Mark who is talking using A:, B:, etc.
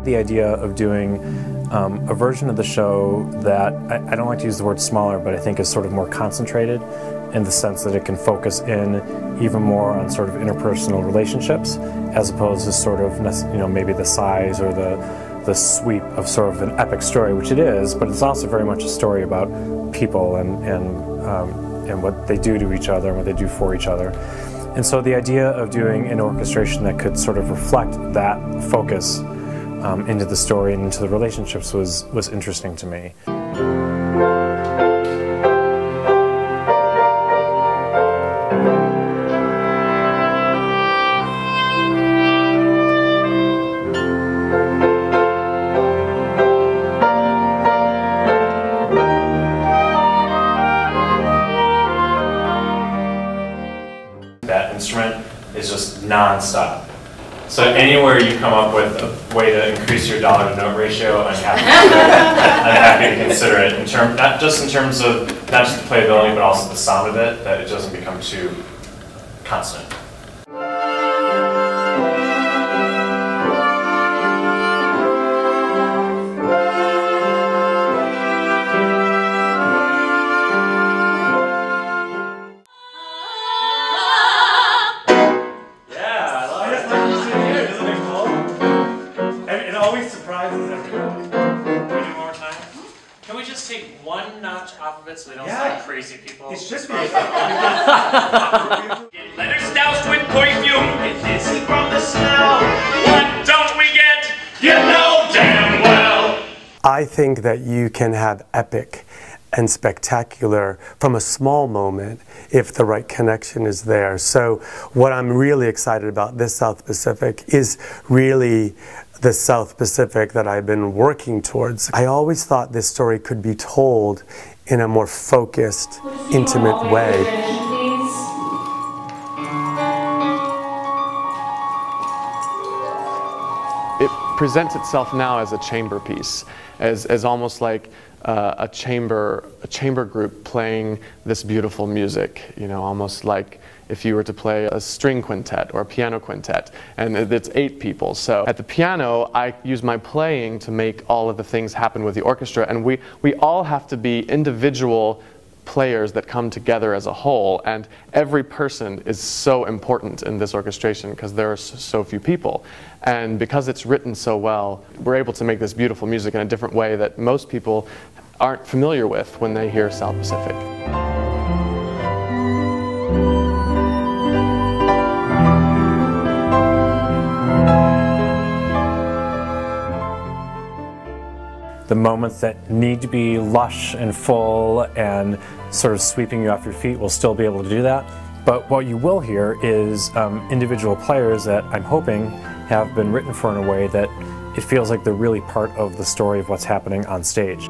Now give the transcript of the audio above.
A: The idea of doing a version of the show that, I don't like to use the word smaller, but I think is sort of more concentrated in the sense that it can focus in even more on sort of interpersonal relationships as opposed to sort of, maybe the size or the sweep of sort of an epic story, which it is, but it's also very much a story about people and what they do to each other and what they do for each other. And so the idea of doing an orchestration that could sort of reflect that focus into the story and into the relationships was interesting to me. That instrument is just non-stop. So anywhere you come up with a way to increase your dollar to note ratio, I'm happy to consider it. Not just in terms of not just the playability, but also the sound of it, that it doesn't become too constant.
B: Surprises everybody. Can we do more time?
C: Can we just take one notch off of it so they don't sound crazy people?
B: It should be.
D: Letters doused with perfume, it isn't from the smell. What don't we get? You know damn well.
E: I think that you can have epic and spectacular from a small moment if the right connection is there. So what I'm really excited about this South Pacific is really the South Pacific that I've been working towards. I always thought this story could be told in a more focused, intimate way.
F: It presents itself now as a chamber piece, as almost like a chamber group playing this beautiful music, almost like if you were to play a string quintet or a piano quintet, and it's 8 people. So at the piano, I use my playing to make all of the things happen with the orchestra, and we all have to be individual players that come together as a whole, and every person is so important in this orchestration because there are so few people. And because it's written so well, we're able to make this beautiful music in a different way that most people aren't familiar with when they hear South Pacific.
A: The moments that need to be lush and full and sort of sweeping you off your feet will still be able to do that. But what you will hear is individual players that I'm hoping have been written for in a way that it feels like they're really part of the story of what's happening on stage.